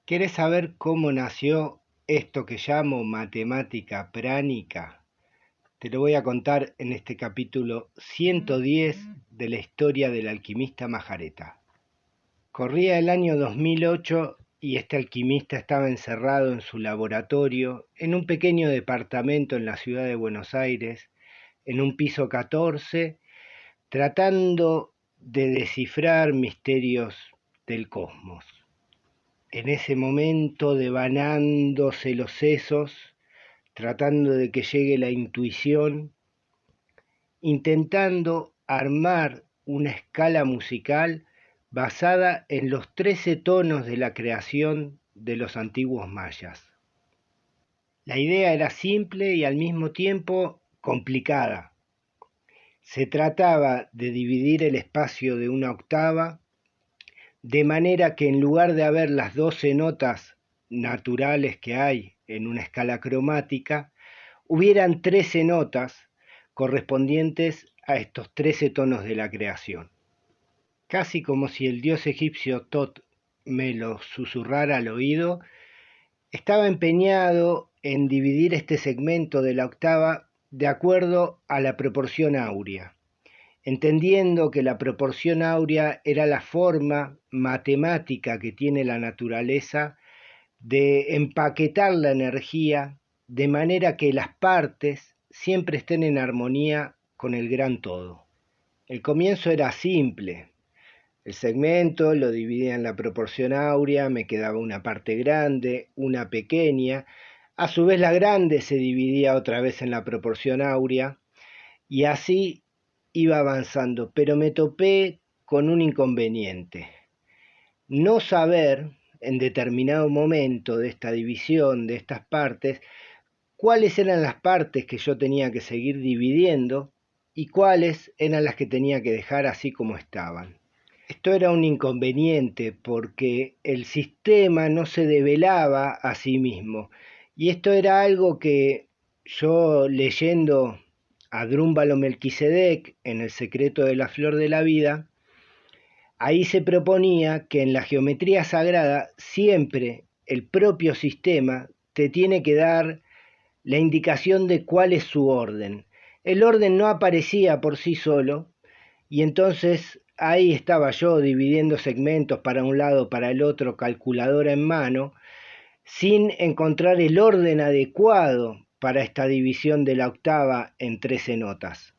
¿Querés saber cómo nació esto que llamo matemática pránica? Te lo voy a contar en este capítulo 110 de la historia del alquimista Majareta. Corría el año 2008 y este alquimista estaba encerrado en su laboratorio en un pequeño departamento en la ciudad de Buenos Aires, en un piso 14, tratando de descifrar misterios del cosmos. En ese momento, devanándose los sesos, tratando de que llegue la intuición, intentando armar una escala musical basada en los 13 tonos de la creación de los antiguos mayas. La idea era simple y al mismo tiempo complicada. Se trataba de dividir el espacio de una octava de manera que en lugar de haber las 12 notas naturales que hay en una escala cromática, hubieran 13 notas correspondientes a estos 13 tonos de la creación. Casi como si el dios egipcio Tot me lo susurrara al oído, estaba empeñado en dividir este segmento de la octava de acuerdo a la proporción áurea, entendiendo que la proporción áurea era la forma matemática que tiene la naturaleza de empaquetar la energía de manera que las partes siempre estén en armonía con el gran todo. El comienzo era simple. El segmento lo dividía en la proporción áurea, me quedaba una parte grande, una pequeña. A su vez la grande se dividía otra vez en la proporción áurea y así iba avanzando, pero me topé con un inconveniente. No saber en determinado momento de esta división, de estas partes, cuáles eran las partes que yo tenía que seguir dividiendo y cuáles eran las que tenía que dejar así como estaban. Esto era un inconveniente porque el sistema no se develaba a sí mismo. Y esto era algo que yo leyendo a Drúmbalo Melquisedec en El secreto de la flor de la vida, ahí se proponía que en la geometría sagrada siempre el propio sistema te tiene que dar la indicación de cuál es su orden. El orden no aparecía por sí solo y entonces ahí estaba yo dividiendo segmentos para un lado, para el otro, calculadora en mano, sin encontrar el orden adecuado para esta división de la octava en 13 notas.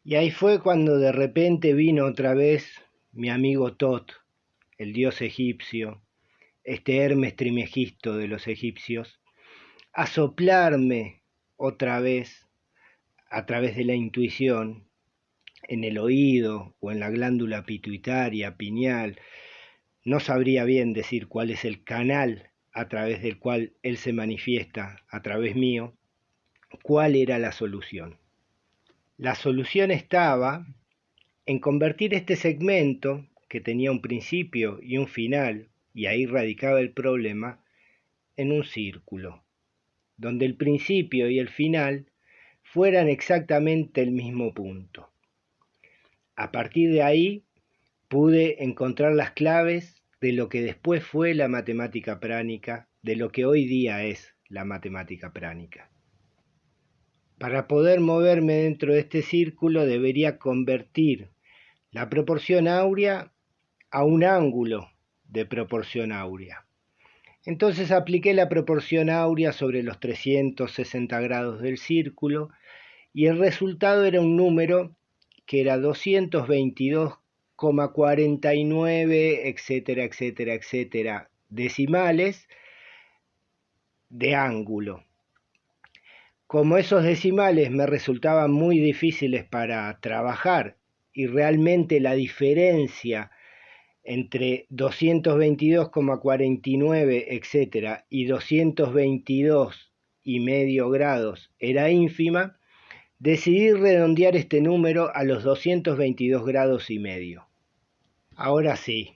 Y ahí fue cuando de repente vino otra vez mi amigo Tot, el dios egipcio, este Hermes Trimegisto de los egipcios, a soplarme otra vez a través de la intuición en el oído o en la glándula pituitaria, pineal. No sabría bien decir cuál es el canal a través del cual él se manifiesta a través mío, cuál era la solución. La solución estaba en convertir este segmento, que tenía un principio y un final, y ahí radicaba el problema, en un círculo, donde el principio y el final fueran exactamente el mismo punto. A partir de ahí pude encontrar las claves de lo que después fue la matemática pránica, de lo que hoy día es la matemática pránica. Para poder moverme dentro de este círculo debería convertir la proporción áurea a un ángulo de proporción áurea. Entonces apliqué la proporción áurea sobre los 360 grados del círculo y el resultado era un número que era 222,49, etcétera, etcétera, etcétera, decimales de ángulo. Como esos decimales me resultaban muy difíciles para trabajar y realmente la diferencia entre 222,49, etcétera, y 222,5 grados era ínfima, decidí redondear este número a los 222 grados y medio. Ahora sí,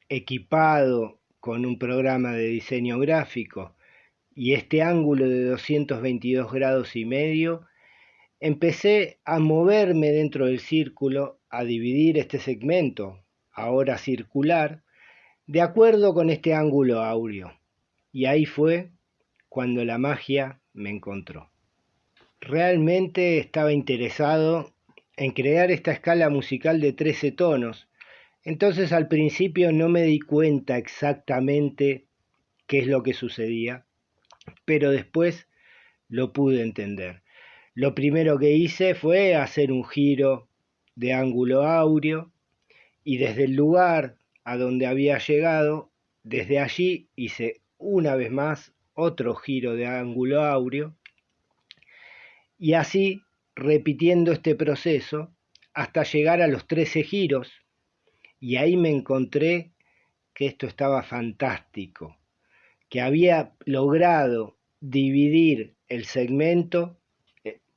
equipado con un programa de diseño gráfico y este ángulo de 222 grados y medio, empecé a moverme dentro del círculo, a dividir este segmento, ahora circular, de acuerdo con este ángulo áureo. Y ahí fue cuando la magia me encontró. Realmente estaba interesado en crear esta escala musical de 13 tonos. Entonces al principio no me di cuenta exactamente qué es lo que sucedía, pero después lo pude entender. Lo primero que hice fue hacer un giro de ángulo áureo y desde el lugar a donde había llegado, desde allí hice una vez más otro giro de ángulo áureo y así repitiendo este proceso hasta llegar a los 13 giros, y ahí me encontré que esto estaba fantástico, que había logrado dividir el segmento,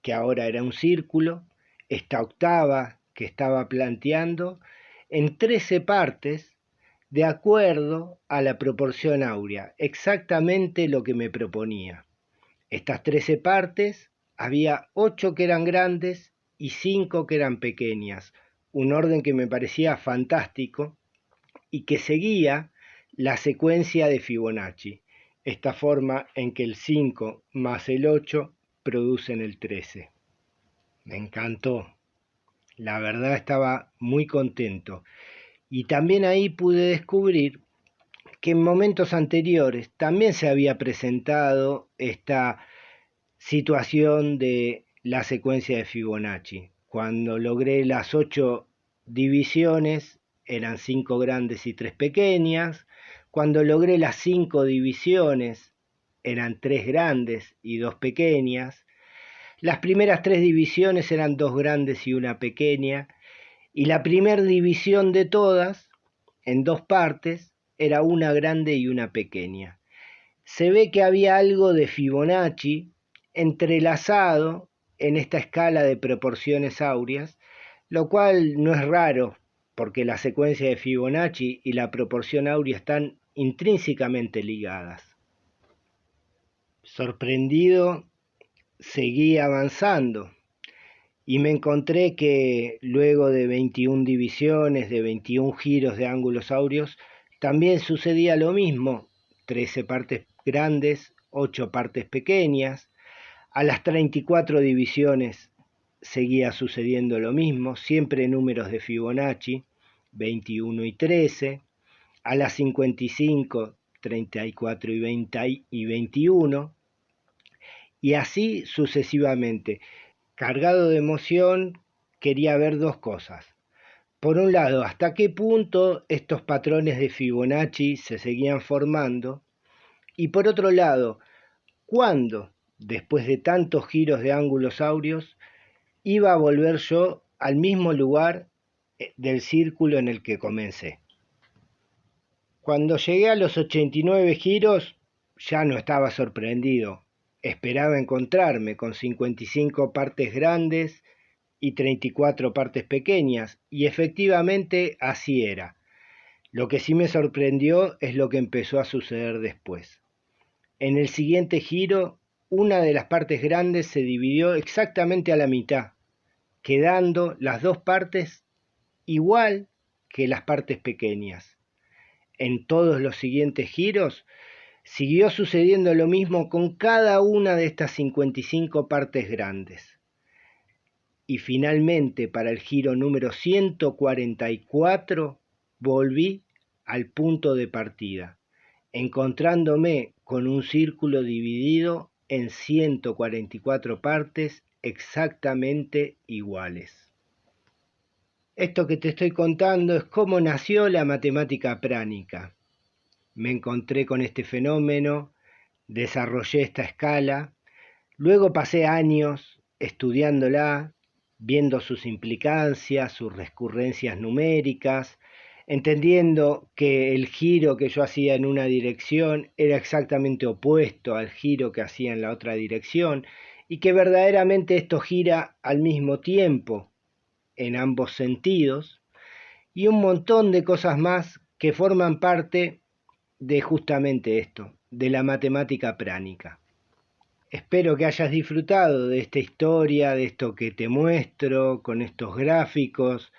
que ahora era un círculo, esta octava que estaba planteando, en 13 partes de acuerdo a la proporción áurea, exactamente lo que me proponía. Estas 13 partes, había 8 que eran grandes y 5 que eran pequeñas, un orden que me parecía fantástico y que seguía la secuencia de Fibonacci, esta forma en que el 5 más el 8 producen el 13. Me encantó, la verdad estaba muy contento. Y también ahí pude descubrir que en momentos anteriores también se había presentado esta situación de la secuencia de Fibonacci. Cuando logré las 8 divisiones, eran 5 grandes y 3 pequeñas. Cuando logré las 5 divisiones, eran 3 grandes y 2 pequeñas. Las primeras 3 divisiones eran 2 grandes y una pequeña. Y la primera división de todas, en 2 partes, era una grande y una pequeña. Se ve que había algo de Fibonacci entrelazado en esta escala de proporciones áureas, lo cual no es raro, porque la secuencia de Fibonacci y la proporción áurea están intrínsecamente ligadas. Sorprendido, seguí avanzando y me encontré que luego de 21 divisiones, de 21 giros de ángulos áureos, también sucedía lo mismo, 13 partes grandes, 8 partes pequeñas. A las 34 divisiones seguía sucediendo lo mismo, siempre números de Fibonacci, 21 y 13. A las 55, 34 y 20 y 21. Y así sucesivamente. Cargado de emoción, quería ver dos cosas. Por un lado, hasta qué punto estos patrones de Fibonacci se seguían formando, y por otro lado, cuándo, después de tantos giros de ángulos áureos, iba a volver yo al mismo lugar del círculo en el que comencé. Cuando llegué a los 89 giros, ya no estaba sorprendido. Esperaba encontrarme con 55 partes grandes y 34 partes pequeñas, y efectivamente así era. Lo que sí me sorprendió es lo que empezó a suceder después. En el siguiente giro, una de las partes grandes se dividió exactamente a la mitad, quedando las dos partes igual que las partes pequeñas. En todos los siguientes giros, siguió sucediendo lo mismo con cada una de estas 55 partes grandes. Y finalmente, para el giro número 144, volví al punto de partida, encontrándome con un círculo dividido en 144 partes exactamente iguales. Esto que te estoy contando es cómo nació la matemática pránica. Me encontré con este fenómeno, desarrollé esta escala, luego pasé años estudiándola, viendo sus implicancias, sus recurrencias numéricas, entendiendo que el giro que yo hacía en una dirección era exactamente opuesto al giro que hacía en la otra dirección, y que verdaderamente esto gira al mismo tiempo en ambos sentidos, y un montón de cosas más que forman parte de justamente esto, de la matemática pránica. Espero que hayas disfrutado de esta historia, de esto que te muestro, con estos gráficos,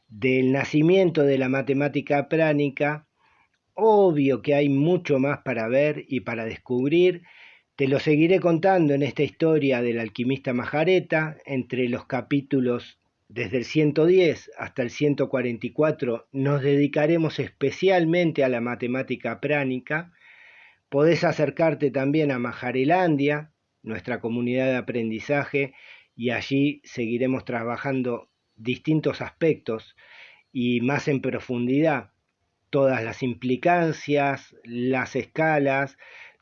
del nacimiento de la matemática pránica, Obvio que hay mucho más para ver y para descubrir. Te lo seguiré contando en esta historia del alquimista Majareta. Entre los capítulos desde el 110 hasta el 144 nos dedicaremos especialmente a la matemática pránica. Podés acercarte también a Majarelandia, nuestra comunidad de aprendizaje, y allí seguiremos trabajando distintos aspectos y más en profundidad todas las implicancias, las escalas,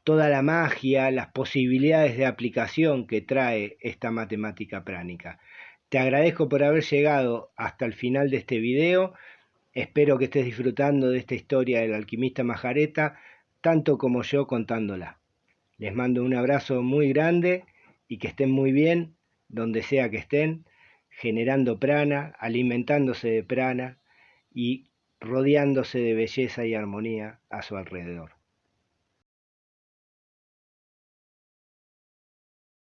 toda la magia, las posibilidades de aplicación que trae esta matemática pránica. Te agradezco por haber llegado hasta el final de este video. Espero que estés disfrutando de esta historia del alquimista Majareta, tanto como yo contándola. Les mando un abrazo muy grande y que estén muy bien donde sea que estén, generando prana, alimentándose de prana y rodeándose de belleza y armonía a su alrededor.